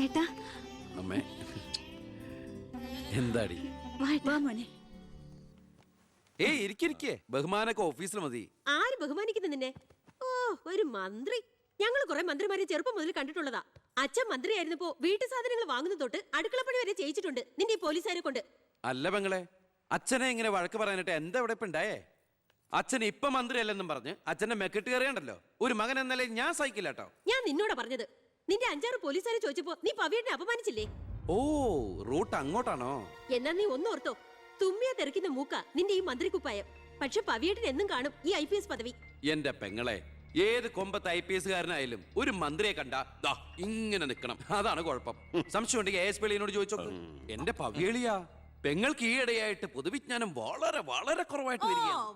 ഏട്ടാ അമ്മേ എന്താടി? മോനെ. ഏയ് ഇരിക്കെ, ബഹുമാനൊക്കെ ഓഫീസിൽ മതി. ആര് ബഹുമാനിക്കുന്നു നിന്നെ? ഓ, ഒരു മന്ത്രി. ഞങ്ങൾ കുറെ മന്ത്രിമാരെ ചെറുപ്പം മുതൽ കണ്ടിട്ടുള്ളതാ. അച്ഛൻ മന്ത്രിയായിരുന്നപ്പോ വീട്ടു സാധനങ്ങൾ വാങ്ങുന്ന തൊട്ട് അടുക്കളപ്പണി വരെ ചെയ്യിച്ചിട്ടുണ്ട് നിന്റെ ഈ പോലീസുകാരെ കൊണ്ട്. അല്ല പെങ്ങളെ, അച്ഛനെ ഇങ്ങനെ വഴക്ക് പറയാനായിട്ട് എന്താ ഇവിടെ ഇപ്പൊ ഉണ്ടായേ? അച്ഛൻ ഇപ്പൊ മന്ത്രിയല്ലെന്നും പറഞ്ഞ് അച്ഛന്റെ മെക്കെട്ട് കയറിയണ്ടല്ലോ. ഒരു മകൻ എന്നല്ലേ ഞാൻ സഹിക്കില്ല കേട്ടോ. ഞാൻ നിന്നോടാ പറഞ്ഞത്. നിന്റെ 5-6 പോലീസുകാരെ ചോദിച്ചപ്പോ നീ പവിയെ അപമാനിച്ചില്ലേ? ഓ, റൂട്ട് അങ്ങോട്ടാണോ? എന്നാ നീ ഒന്നോർത്തോ, തുമ്മിയാ തെറിക്കുന്ന മൂക്ക നിന്റെ ഈ മന്ത്രിക്കുപ്പായം. പക്ഷെ പവിയേട്ടൻ എന്നും കാണും ഈ IPS പദവി. എന്റെ പെങ്ങളെ, ഏത് കൊമ്പത്ത് IPS കാരനായാലും ഒരു മന്ത്രിയെ കണ്ടാ ദാ ഇങ്ങനെ നിക്കണം. അതാണ് കുഴപ്പം. സംശയം ഉണ്ടെങ്കിൽ ASP എളിയനോട് ചോദിച്ചോ. എന്റെ പവിയളിയാ, പെങ്ങൾക്ക് ഈയിടെയായിട്ട് പൊതുവിജ്ഞാനം വളരെ വളരെ കുറവായിട്ട്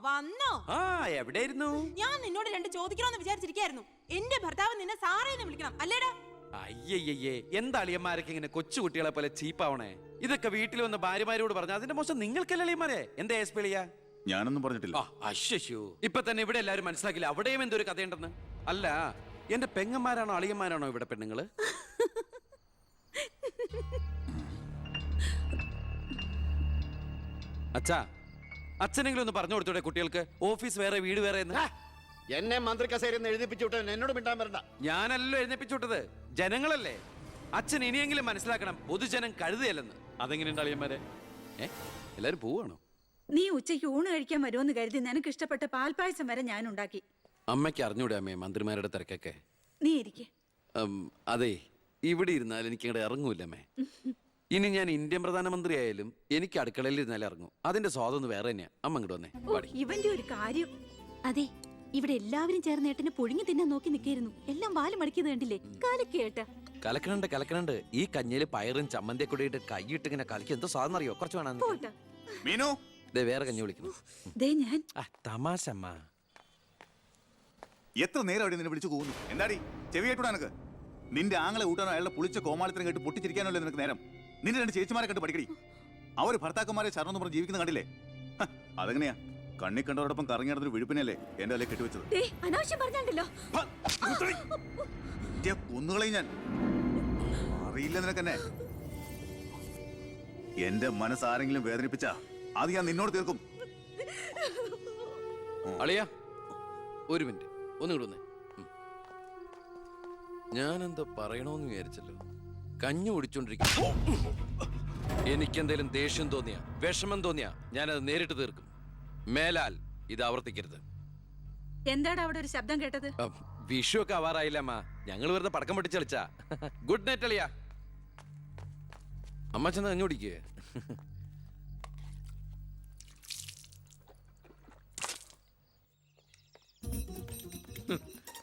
വന്നോ? ആ, എവിടെയായിരുന്നു? ഞാൻ നിന്നോട് 2 ചോദിക്കണമെന്ന് വിചാരിച്ചിരിക്കായിരുന്നു. എന്റെ ഭർത്താവ് നിന്നെ സാറേന്ന് വിളിക്കണം അല്ലേടാ? അയ്യയ്യേ, എന്താ അളിയന്മാരൊക്കെ ഇങ്ങനെ കൊച്ചുകുട്ടികളെ പോലെ ചീപ്പാവണേ? ഇതൊക്കെ വീട്ടിൽ വന്ന ഭാര്യമാരോട് പറഞ്ഞ അതിന്റെ മോശം നിങ്ങൾക്കല്ലേ അളിയന്മാരെ? എന്താ ASP എളിയാ? ഞാനൊന്നും പറഞ്ഞിട്ടില്ല. അശ്ശോ, ഇപ്പൊ തന്നെ ഇവിടെ എല്ലാരും മനസ്സിലാക്കില്ല അവിടെയും എന്തൊരു കഥയുണ്ടെന്ന്. അല്ല, എന്റെ പെങ്ങന്മാരാണോ അളിയന്മാരാണോ ഇവിടെ പെണ്ണുങ്ങള്? അച്ഛാ, അച്ഛനെങ്കിലും ഒന്ന് പറഞ്ഞു കൊടുത്തൂടെ കുട്ടികൾക്ക്? ഓഫീസ് വേറെ വീട് വേറെ എന്ന്. എന്നെ മന്ത്രി കസേരന്ന് എഴുതിപ്പിച്ചു വിട്ട എന്നോട് മിണ്ടാൻ വരണ്ട. ഞാനല്ലോ എഴുന്നേപ്പിച്ചു വിട്ടത്, ജനങ്ങളല്ലേ. അച്ഛൻ ഇനിയെങ്കിലും മനസ്സിലാക്കണം, പൊതുജനം കഴുതയല്ലെന്ന്. അതെങ്ങനെയുണ്ട് അളിയന്മാരെ? എല്ലാരും പോവാണോ? നീ ഉച്ചയ്ക്ക് ഊണ് കഴിക്കാൻ വരുമെന്ന് കരുതി നിനക്ക് ഇഷ്ടപ്പെട്ട പാൽപ്പായസം വരെ ഞാൻ ഉണ്ടാക്കി. അമ്മയ്ക്ക് അറിഞ്ഞൂടെ അമ്മേ മന്ത്രിമാരുടെ തിരക്കൊക്കെ? നീ ഇരിക്കെ. അതെ, ഇവിടെ ഇരുന്നാൽ എനിക്ക് ഇങ്ങോട്ട് ഇറങ്ങൂല്ല അമ്മേ. ഇനി ഞാൻ ഇന്ത്യൻ പ്രധാനമന്ത്രി ആയാലും എനിക്ക് അടുക്കളയിൽ ഇരുന്നാലും ഇറങ്ങും. അതിന്റെ സ്വാദം വേറെ തന്നെയാ. അമ്മ ഇങ്ങോട്ട് വന്നേ. ഇവന്റെ ഒരു കാര്യം. അതെ, ഇവിടെ എല്ലാവരും ചേർന്ന് ഏട്ടനെ പുഴുങ്ങി തിന്നാൻ നോക്കി നിൽക്കായിരുന്നു. എല്ലാം വാല് മടക്കിയത് കണ്ടില്ലേ? കലക്കേട്ട. കലക്കണുണ്ട്. ഈ കഞ്ഞില് പയറും ചമ്മന്തിയൊക്കെ കൂടിയിട്ട് കൈയിട്ട് ഇങ്ങനെ കലക്കി എന്തോ സാധനം അറിയോ? കുറച്ച് വേണം. മീനു, വേറെ കഞ്ഞി വിളിക്കുന്നു. തമാശ അമ്മ. എത്ര നേരം അവിടെ നിന്നെ വിളിച്ചു പോകുന്നു? എന്താടി ചെവി കേട്ടൂടാ നിനക്ക്? നിന്റെ ആങ്ങളെ ഊട്ടാനോ അയാളുടെ പുളിച്ച കോമാളിത്തരം കേട്ട് പൊട്ടിച്ചിരിക്കാനല്ലോ നിനക്ക് നേരം? നിന്റെ 2 ചേച്ചിമാരെ കണ്ട് പഠിക്കടി. അവര് ഭർത്താക്കന്മാരെ ശരണം പറഞ്ഞ് ജീവിക്കുന്ന കണ്ടില്ലേ? അതെങ്ങനെയാ? കണ്ണി കണ്ടവരോടൊപ്പം കറങ്ങി നടന്നൊരു വിഴുപ്പിനല്ലേ എന്റെ അല്ലേ കെട്ടിവെച്ചത്? കുന്നുകളയും ഞാൻ. അറിയില്ല നിനക്കെന്നെ. എന്റെ മനസ്സാരെങ്കിലും വേദനിപ്പിച്ച അത് ഞാൻ നിന്നോട് തീർക്കും. അളിയാ, ഒരു മിനിറ്റ് ഒന്നും വന്നേ. ഞാനെന്തോ പറയണോന്ന് വിചാരിച്ചല്ലോ. കഞ്ഞി കുടിച്ചോണ്ടിരിക്കും. എനിക്കെന്തേലും ദേഷ്യം തോന്നിയ, വിഷമം തോന്നിയ ഞാനത് നേരിട്ട് തീർക്കും. മേലാൽ ഇത് ആവർത്തിക്കരുത്. എന്താടാ അവിടെ ഒരു ശബ്ദം കേട്ടത്? വിഷു ഒക്കെ ആവാറായില്ല അമ്മ. ഞങ്ങൾ വെറുതെ പടക്കം പൊട്ടിച്ച് കളിച്ചാ. ഗുഡ് നൈറ്റ് അളിയാ. അമ്മ ചെന്ന് കഞ്ഞി കുടിക്കേ.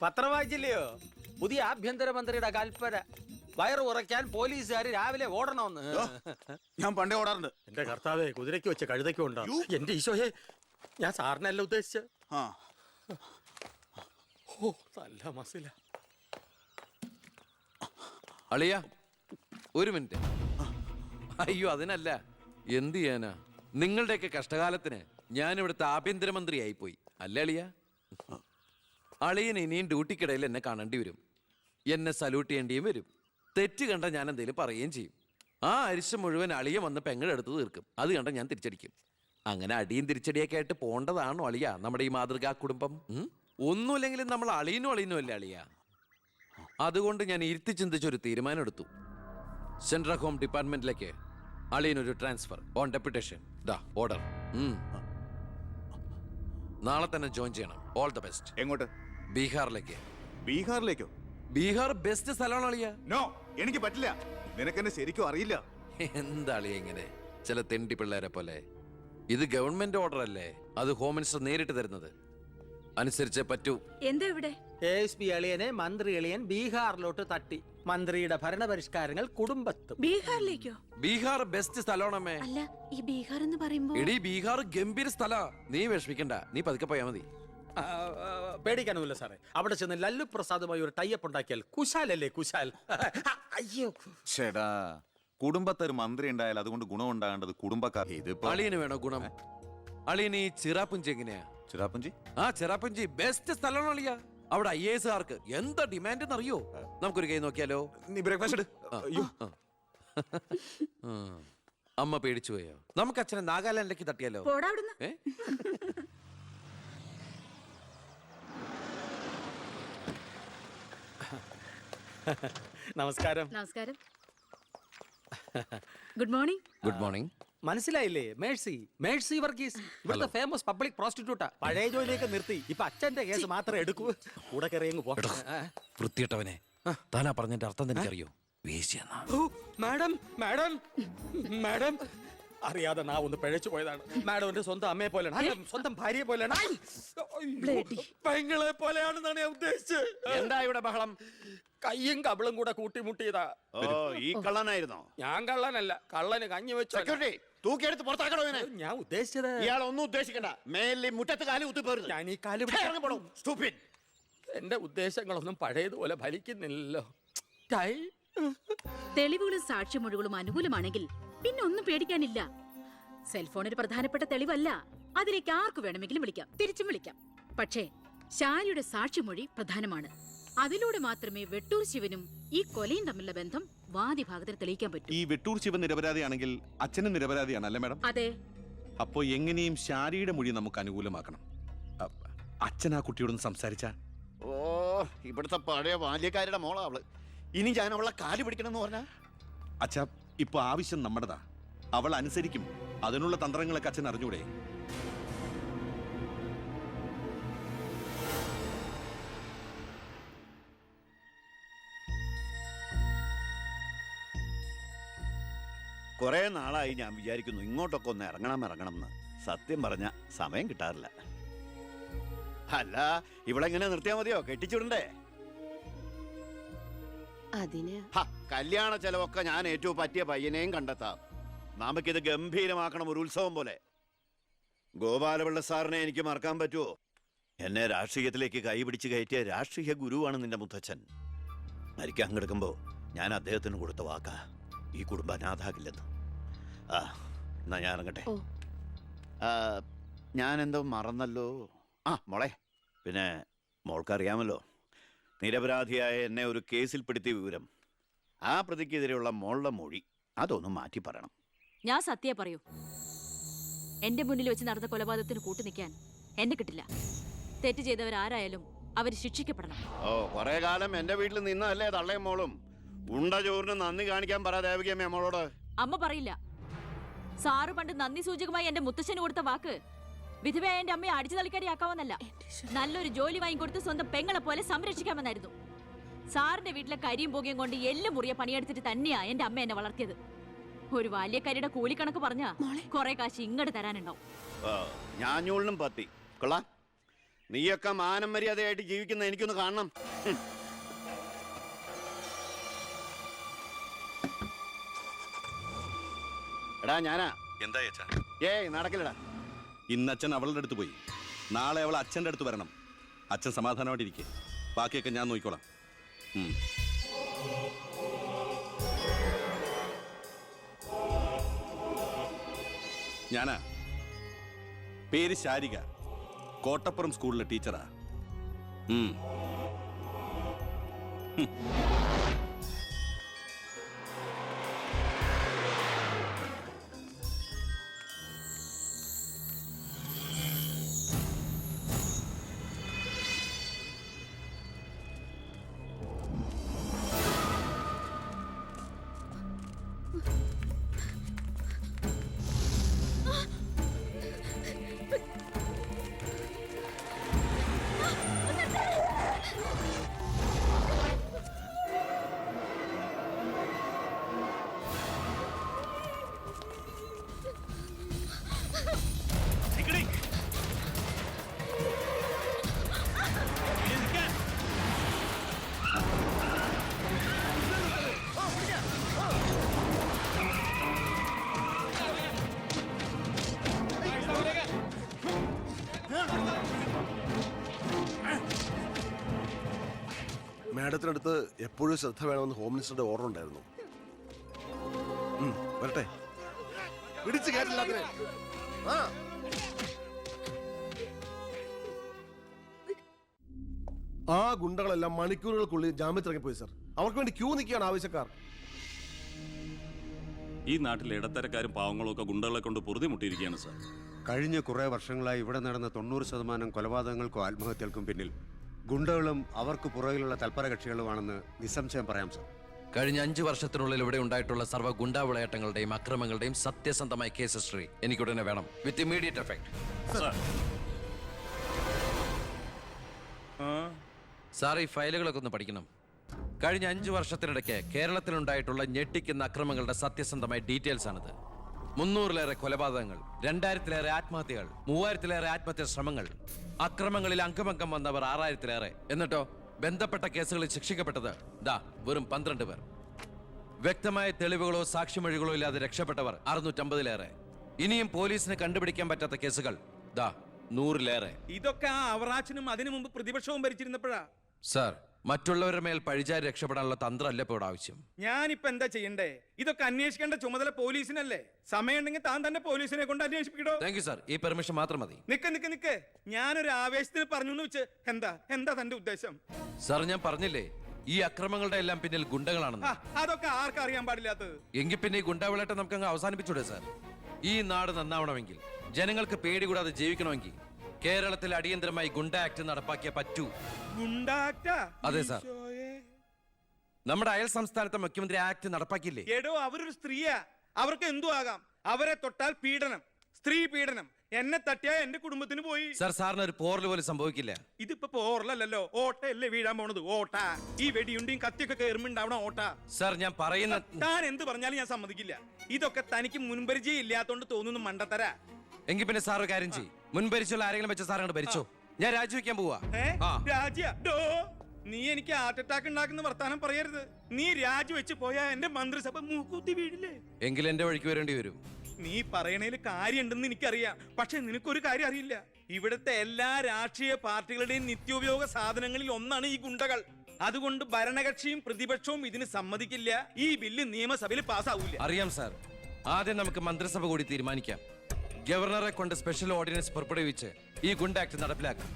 പത്രം വായിച്ചില്ലയോ? പുതിയ ആഭ്യന്തരമന്ത്രിയുടെ കൽപ്പന. വയറ് ഉറയ്ക്കാൻ പോലീസുകാർ രാവിലെ ഓടണമെന്ന്. ഞാൻ പണ്ടേ ഓടാറുണ്ട്. എന്റെ കർത്താവേ, കുതിരയ്ക്ക് വെച്ച കഴുതയ്ക്കും ഉണ്ടോ? എന്റെ ഈശോയെ, ഞാൻ സാറിനല്ല ഉദ്ദേശിച്ച. ഓ, നല്ല മസില. അളിയാ, ഒരു മിനിറ്റ്. അയ്യോ, അതിനല്ല. എന്ത് ചെയ്യാനാ? നിങ്ങളുടെയൊക്കെ കഷ്ടകാലത്തിന് ഞാൻ ഇവിടുത്തെ ആഭ്യന്തരമന്ത്രിയായി പോയി അല്ലേ അളിയാ? അളിയൻ ഇനിയും ഡ്യൂട്ടിക്കിടയിൽ എന്നെ കാണേണ്ടി വരും. എന്നെ സല്യൂട്ട് ചെയ്യേണ്ടിയും വരും. തെറ്റ് കണ്ട ഞാൻ എന്തെങ്കിലും പറയുകയും ചെയ്യും. ആ അരിശം മുഴുവൻ അളിയൻ വന്ന് പെങ്ങളെടുത്ത് തീർക്കും. അത് കണ്ട ഞാൻ തിരിച്ചടിക്കും. അങ്ങനെ അടിയും തിരിച്ചടിയൊക്കെ ആയിട്ട് പോണ്ടതാണോ അളിയ നമ്മുടെ ഈ മാതൃകാ കുടുംബം? ഒന്നുമില്ലെങ്കിലും നമ്മൾ അളിയനും അല്ലേ അളിയ? അതുകൊണ്ട് ഞാൻ ഇരുത്തി ചിന്തിച്ചൊരു തീരുമാനം എടുത്തു. സെൻട്രൽ ഹോം ഡിപ്പാർട്ട്മെന്റിലേക്ക് അളിയനൊരു ട്രാൻസ്ഫർ ഓൺ ഡെപ്യൂട്ടേഷൻ. ഓർഡർ. നാളെ തന്നെ ജോയിൻ ചെയ്യണം. All the best. എങ്ങോട്ട്? ബീഹാറിലേക്ക്. ബീഹാറിലേക്കോ? ബീഹാർ ബെസ്റ്റ് സ്ഥലമാണ് അളിയ. നോ, എനിക്ക് പറ്റില്ല. നിനക്കെന്നെ ശരിക്കും അറിയില്ല. എന്താ അളിയ ഇങ്ങനെ ചില തെണ്ടി പിള്ളേരെ പോലെ? ഇത് ഗവൺമെന്റ് ഓർഡർ അല്ലേ? അത് ഹോം മിനിസ്റ്റർ നേരിട്ട് തരുന്നത്. അനുസരിച്ചേ പറ്റൂ. എന്താ ഇവിടെ? ASP എളിയനെ മന്ത്രി എളിയൻ ബീഹാറിലോട്ട് തട്ടി. മന്ത്രിയുടെ ഭരണപരിഷ്കാരങ്ങൾ കുടുംബത്തും. ബീഹാറിലേക്കോ? ബീഹാർ ബെസ്റ്റ് സ്ഥലമാണമ്മേ. അല്ല, ഈ ബീഹാർ എന്ന് പറയുമ്പോ എടീ, ബീഹാർ ഗംഭീര സ്ഥലാ. നീ വിഷമിക്കണ്ട, നീ പതുക്കെ പോയാ മതി. പേടിക്കാനൊന്നുമില്ല സാറേ. അവിടെ ചെന്ന് ലല്ലു പ്രസാദുമായി ഒരു ടൈപ്പ് ഉണ്ടാക്കിയാൽ കുശാലല്ലേ കുശാൽ. അയ്യോ ചേടാ, കുടുംബത്തൊരു മന്ത്രി ഉണ്ടായാൽ അതുകൊണ്ട് ഗുണം ഉണ്ടാകേണ്ടത് കുടുംബക്കാർ. അളിയന് വേണോ ഗുണം? അളിയന് ഈ ചിറാപ്പുഞ്ചി എങ്ങനെയാ? ചിറാപ്പുഞ്ചി? ആ, ചിറാപ്പുഞ്ചി ബെസ്റ്റ് സ്ഥലമാണ് അളിയ. അവിടെ IASകാർക്ക് എന്താ ഡിമാൻഡ് എന്നറിയോ? നമുക്കൊരു കൈ നോക്കിയാലോ? നീ ബ്രേക്ക്ഫാസ്റ്റ് അയ്യോ അമ്മ പേടിച്ചു പോയോ? നമുക്ക് അച്ഛനെ നാഗാലാൻഡിലേക്ക് തട്ടിയാലോ? പോടാ അവിടുന്ന്. ഏ? നമസ്കാരം. നമസ്കാരം. Good morning. Good morning. മനസ്സിലായില്ലേ? മേഴ്സി മേഴ്സി വർഗീസ് ഇവിടുത്തെ ഫേമസ് പബ്ലിക് പ്രോസ്റ്റിറ്റ്യൂട്ടാ. പഴയ ജോലിയൊക്കെ നിർത്തി ഇപ്പൊ അച്ഛന്റെ കേസ് മാത്രമേ എടുക്കൂ. കൂടെ കയറിയങ്ങ് പോ. വൃത്തിയിട്ടവനെ, താനാ പറഞ്ഞതിന്റെ അർത്ഥം എനിക്കറിയോ? വേശ്യെന്നാ. ഓ, മാഡം മാഡം മാഡം അറിയാതെ നാ ഒന്ന് പിഴച്ചു പോയതാണ്. മാഡം എന്റെ സ്വന്തം അമ്മയെ പോലെയാണ്, അല്ല, സ്വന്തം ഭാര്യയെ പോലെയാണ്. ഐ! അയ്യോ, പെങ്ങളെ പോലെയാണെന്നാണ് ഞാൻ ഉദ്ദേശിച്ചത്. എന്താ ഇവിടെ ബഹളം? കയ്യും കബളും കൂടെ കൂട്ടിമുട്ടിയതാ. ഓ, ഈ കള്ളനായിരുന്നോ? ഞാൻ കള്ളനല്ല, കള്ളന് കഞ്ഞി വെച്ചു. സെക്യൂരിറ്റി തൂക്കിയെടുത്ത് പുറത്താക്കണോ ഇവനെ? ഞാൻ ഉദ്ദേശിച്ചത് ഇയാൾ ഒന്നും ഉദ്ദേശിക്കണ്ട. മേലിൽ മുറ്റത്ത് കാലി കുത്തിപ്പോരുത്. ഞാൻ ഈ കാല് Stupid. എന്റെ ഉദ്ദേശങ്ങളൊന്നും പഴയതുപോലെ ഫലിക്കുന്നില്ലല്ലോ. ടൈ. തെളിവുകളും സാക്ഷിമൊഴികളും അനുകൂലമാണെങ്കിൽ പിന്നെ ഒന്നും പേടിക്കാനില്ല. സെൽഫോൺ ഒരു പ്രധാനപ്പെട്ട തെളിവല്ല. അതിലേക്ക് ആർക്ക് വേണമെങ്കിലും വിളിക്കാം, തിരിച്ചും വിളിക്കാം. പക്ഷേ ശാരിയുടെ സാക്ഷിമൊഴി പ്രധാനമാണ്. അതിലൂടെ മാത്രമേ വെട്ടൂർ ശിവനും ഈ കൊലയും തമ്മിലുള്ള ബന്ധം വാദിഭാഗത്തിന് തെളിയിക്കാൻ പറ്റൂ. ഈ വെട്ടൂർ ശിവൻ നിരപരാധിയാണെങ്കിൽ അച്ഛനും നിരപരാധിയാണ് അല്ലേ മാഡം? അതെ. അപ്പോ എങ്ങനെയും ശാരിയുടെ മൊഴി നമുക്ക് അനുകൂലമാക്കണം. അച്ഛൻ ആ കുട്ടിയോടൊന്ന് സംസാരിച്ച. ഓ, ഇവിടുത്തെ പഴയ ബാല്യക്കാരുടെ മോളാ അവള്. ഇനി ഞാൻ അവളെ കാല് പിടിക്കണമെന്ന് പറഞ്ഞാ? അച്ഛാ, ഇപ്പൊ ആവശ്യം നമ്മുടെതാ. അവൾ അനുസരിക്കും. അതിനുള്ള തന്ത്രങ്ങളൊക്കെ അച്ഛൻ അറിഞ്ഞൂടെ? കുറെ നാളായി ഞാൻ വിചാരിക്കുന്നു ഇങ്ങോട്ടൊക്കെ ഒന്ന് ഇറങ്ങണം എന്ന്. സത്യം പറഞ്ഞ സമയം കിട്ടാറില്ല. അല്ല, ഇവളെങ്ങനെ നിർത്തിയാ മതിയോ? കെട്ടിച്ചുടണ്ടേ? അതിന് കല്യാണ ചെലവൊക്കെ ഞാൻ ഏറ്റവും പറ്റിയ പയ്യനെയും കണ്ടെത്താം. നമുക്കിത് ഗംഭീരമാക്കണം, ഒരു ഉത്സവം പോലെ. ഗോപാലപിള്ള സാറിനെ എനിക്ക് മറക്കാൻ പറ്റുമോ? എന്നെ രാഷ്ട്രീയത്തിലേക്ക് കൈപിടിച്ച് കയറ്റിയ രാഷ്ട്രീയ ഗുരുവാണ് നിന്റെ മുത്തച്ഛൻ. മരിക്കാൻ കിടക്കുമ്പോ ഞാൻ അദ്ദേഹത്തിന് കൊടുത്ത വാക്കാ, ഈ കുടുംബം അനാഥാകില്ലെന്ന്. എന്നാ ഞാൻ ഇറങ്ങട്ടെ. ഞാൻ എന്തോ മറന്നല്ലോ. മോളെ, പിന്നെ മോൾക്കറിയാമല്ലോ, നിരപരാധിയായ എന്നെ ഒരു കേസിൽപ്പെടുത്തിയ വിവരം. ആ പ്രതിക്കെതിരെയുള്ള മോളുടെ മൊഴി അതൊന്നും മാറ്റി പറയണം. ഞാൻ സത്യം പറയൂ. എന്റെ മുന്നിൽ വെച്ച് നടന്ന കൊലപാതകത്തിന് കൂട്ടു നിൽക്കാൻ എന്നെ കിട്ടില്ല. തെറ്റ് ചെയ്തവരാരായാലും അവർ ശിക്ഷിക്കപ്പെടണം. ഓ, കുറെ കാലം എന്റെ വീട്ടിൽ നിന്നല്ലേ തള്ളയും മോളും. ഉണ്ട ചോറിന് നന്ദി കാണിക്കാൻ പറ ദേവകിയമ്മ മോളോട്. അമ്മ പറയില്ല. സാറ് പണ്ട് നന്ദി സൂചകമായി എന്റെ മുത്തശ്ശന് കൊടുത്ത വാക്ക് വിധവയായ എന്റെ അമ്മയെ അടിച്ചു തളിക്കാരിയാക്കാമെന്നല്ല, നല്ലൊരു ജോലി വാങ്ങിക്കൊടുത്ത് സ്വന്തം പെങ്ങളെ പോലെ സംരക്ഷിക്കാമെന്നായിരുന്നു. സാറിന്റെ വീട്ടിലെ കരിയും പുകയും കൊണ്ട് എല്ലും മുറിയ പണിയെടുത്തിട്ട് തന്നെയാ എന്റെ അമ്മ എന്നെ വളർത്തിയത്. ഒരു ബാല്യക്കാരിയുടെ കൂലിക്കണക്ക് പറഞ്ഞാ കുറെ കാശ് ഇങ്ങോട്ട് തരാനുണ്ടാവും. ഞാഞ്ഞൂളിനും പത്തി കൊള്ളാം. നീയൊക്കെ മാനം മര്യാദയായിട്ട് ജീവിക്കുന്ന എനിക്കൊന്ന് കാണണം. എടാ ഞാനാ. എന്താ അച്ഛാ? ഏയ് നടക്കില്ലടാ. ഇന്ന് അച്ഛൻ അവളുടെ അടുത്ത് പോയി. നാളെ അവൾ അച്ഛൻ്റെ അടുത്ത് വരണം. അച്ഛൻ സമാധാനമായിട്ടിരിക്കെ. ബാക്കിയൊക്കെ ഞാൻ നോക്കിക്കോളാം. ഞാനാ. പേര് ശാരിക. കോട്ടപ്പുറം സ്കൂളിലെ ടീച്ചറാ. മാഡത്തിനടുത്ത് എപ്പോഴും ശ്രദ്ധ വേണമെന്ന് ഹോം മിനിസ്റ്ററുടെ ഓർഡർ ഉണ്ടായിരുന്നു. വരട്ടെ, പിടിച്ചു കയറ്റില്ലാത്തിനെ. ആ ഗുണ്ടകളെല്ലാം മണിക്കൂറുകൾക്കുള്ളിൽ ജാമ്യത്തിറങ്ങിപ്പോയി സർ. അവർക്ക് വേണ്ടി ക്യൂ നിൽക്കുകയാണ് ആവശ്യക്കാർ. ഈ നാട്ടിലെ ഇടത്തരക്കാരും പാവങ്ങളും ഒക്കെ ഗുണ്ടകളെ കൊണ്ട് പൊറുതി മുട്ടിയിരിക്കുകയാണ് സാർ. കഴിഞ്ഞ കുറേ വർഷങ്ങളായി ഇവിടെ നടന്ന 90% കൊലപാതകങ്ങൾക്കും ആത്മഹത്യകൾക്കും പിന്നിൽ ഗുണ്ടകളും അവർക്ക് പുറകിലുള്ള തൽപര കക്ഷികളുമാണെന്ന് നിസ്സംശയം പറയാം സാർ. കഴിഞ്ഞ 5 വർഷത്തിനുള്ളിൽ ഇവിടെ ഉണ്ടായിട്ടുള്ള സർവ്വ ഗുണ്ടാ വിളയാട്ടങ്ങളുടെയും അക്രമങ്ങളുടെയും സത്യസന്ധമായ കേസ് ഹിസ്റ്ററി എനിക്കുടനെ വേണം, വിത്ത് ഇമ്മീഡിയറ്റ് എഫക്ട്. സാർ, ഈ ഫയലുകളൊക്കെ ഒന്ന് പഠിക്കണം. കഴിഞ്ഞ 5 വർഷത്തിനിടയ്ക്ക് കേരളത്തിലുണ്ടായിട്ടുള്ള ഞെട്ടിക്കുന്ന അക്രമങ്ങളുടെ സത്യസന്ധമായ ഡീറ്റെയിൽസ് ആണിത്. 300-ലേറെ കൊലപാതകങ്ങൾ, 2000-ലേറെ ആത്മഹത്യകൾ, 3000-ലേറെ ആത്മഹത്യാ ശ്രമങ്ങൾ, അക്രമങ്ങളിൽ അംഗമംഗം വന്നവർ 6000-ലേറെ. എന്നിട്ടോ ബന്ധപ്പെട്ട കേസുകളിൽ ശിക്ഷിക്കപ്പെട്ടത് വെറും 12 പേർ. വ്യക്തമായ തെളിവുകളോ സാക്ഷിമൊഴികളോ ഇല്ലാതെ രക്ഷപ്പെട്ടവർ 650-ലേറെ. ഇനിയും പോലീസിന് കണ്ടുപിടിക്കാൻ പറ്റാത്ത കേസുകൾ 100-ലേറെ. ഇതൊക്കെ ആ അവറാച്ചനും അതിനു മുമ്പ് പ്രതിപക്ഷവും ഭരിച്ചിരുന്നപ്പോഴാ. സാർ, മറ്റുള്ളവരുടെ മേൽ പഴിചാരി രക്ഷപ്പെടാനുള്ള തന്ത്രമല്ല ഇപ്പോൾ ആവശ്യം. ഞാനിപ്പോ എന്താ ചെയ്യണ്ടേ? ഇതൊക്കെ അന്വേഷിക്കേണ്ട ചുമതല പോലീസിനല്ലേ? സമയമുണ്ടെങ്കിൽ താൻ തന്നെ പോലീസിനെ കൊണ്ട് അന്വേഷിപ്പിക്കടോ. താങ്ക് യു സാർ, ഈ പെർമിഷൻ മാത്രം മതി. നിക്ക് ഞാനൊരു ആവേശത്തിന് പറഞ്ഞു എന്ന് വെച്ച് എന്താ തന്റെ ഉദ്ദേശം? സാർ, ഞാൻ പറഞ്ഞില്ലേ ഈ അക്രമങ്ങളുടെ എല്ലാം പിന്നിൽ ഗുണ്ടകളാണെന്ന്. അതൊക്കെ ആർക്കും അറിയാൻ പാടില്ലാത്തത്. എങ്കിൽ പിന്നെ ഈ ഗുണ്ടാവിളാട്ടം നമുക്ക് അങ്ങ് അവസാനിപ്പിച്ചൂടെ സാർ? ഈ നാട് നന്നാവണമെങ്കിൽ, ജനങ്ങൾക്ക് പേടി കൂടാതെ ജീവിക്കണമെങ്കിൽ കേരളത്തിൽ അടിയന്തരമായി ഗുണ്ട ആക്ട് നടപ്പാക്കിയേ പറ്റൂ. അതെ സാർ, നമ്മുടെ അയൽ സംസ്ഥാനത്തെ മുഖ്യമന്ത്രി ആക്ട് നടപ്പാക്കിയില്ലേ? എടോ, അവരൊരു സ്ത്രീയാ, അവർക്ക് എന്തു ആകാം. അവരെ തൊട്ടാൽ പീഡനം, സ്ത്രീ പീഡനം. എന്നെ തട്ടിയാ എന്റെ കുടുംബത്തിന് പോയി. സാർ, സാറിന് ഒരു പോറൽ പോലും സംഭവിക്കില്ല. ഇതിപ്പോ പോറലല്ലോ, ഓട്ടയല്ലേ വീഴാൻ പോണത്. ഓട്ട ഈ വെടിയുണ്ടിയും കത്തിയൊക്കെ കയറുമ്പോണ്ടാവണം ഓട്ട. സാർ, ഞാൻ പറയുന്ന താൻ എന്ത് പറഞ്ഞാലും ഞാൻ സമ്മതിക്കില്ല. ഇതൊക്കെ തനിക്ക് മുൻപരിചയം ഇല്ലാത്തോണ്ട് തോന്നുന്നു മണ്ടത്തരാ. എങ്കിൽ പിന്നെ സാർ ഒരു കാര്യം ചെയ്യും, മുൻപരിച്ചുള്ള ആരെങ്കിലും വെച്ച സാർ അങ്ങോട്ട് ഭരിച്ചോ. ഞാൻ രാജിവെക്കാൻ പോവാ. നീ എനിക്ക് ഹാർട്ട് അറ്റാക്ക് ഉണ്ടാക്കുന്ന വർത്താനം പറയരുത്. നീ രാജിവെച്ച് പോയാ എന്റെ മന്ത്രിസഭ മൂക്കൂത്തി വീഴില്ലേ? എങ്കിൽ എന്റെ വഴിക്ക് വരേണ്ടി വരും. നീ പറയണേല് കാര്യമുണ്ടെന്ന് എനിക്കറിയാം, പക്ഷെ നിനക്കൊരു കാര്യം അറിയില്ല. ഇവിടുത്തെ എല്ലാ രാഷ്ട്രീയ പാർട്ടികളുടെയും നിത്യോപയോഗ സാധനങ്ങളിൽ ഒന്നാണ് ഈ ഗുണ്ടകൾ. അതുകൊണ്ട് ഭരണകക്ഷിയും പ്രതിപക്ഷവും ഇതിന് സമ്മതിക്കില്ല. ഈ ബില്ല് നിയമസഭയിൽ പാസ്സാവൂല. അറിയാം സാർ, ആദ്യം നമുക്ക് മന്ത്രിസഭ കൂടി തീരുമാനിക്കാം. ഗവർണറെ കൊണ്ട് സ്പെഷ്യൽ ഓർഡിനൻസ് പുറപ്പെടുവിച്ച് ഈ ഗുണ്ട ആക്ട് നടപ്പിലാക്കാം.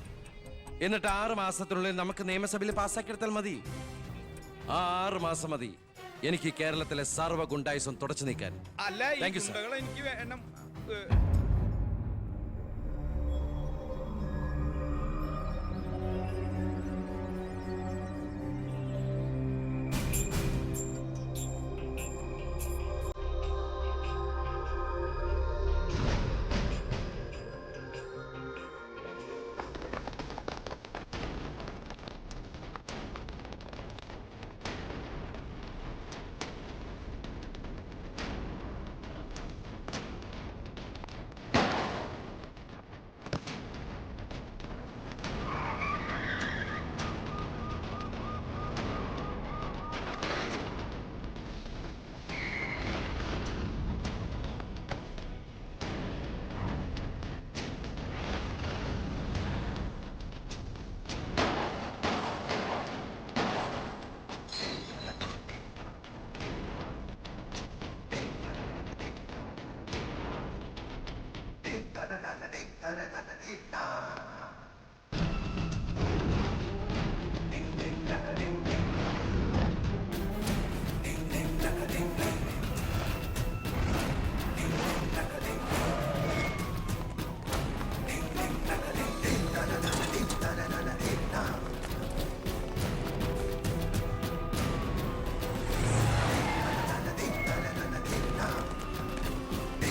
എന്നിട്ട് 6 മാസത്തിനുള്ളിൽ നമുക്ക് നിയമസഭയിൽ പാസ്സാക്കിയെടുത്താൽ മതി. ആ 6 മാസം മതി എനിക്ക് കേരളത്തിലെ സർവ്വ ഗുണ്ടായുസം തുടച്ചു നീക്കാൻ. അല്ല, ഈ താങ്ക് യു സാർ. ഗുണ്ടകളെ എനിക്ക് വേണം.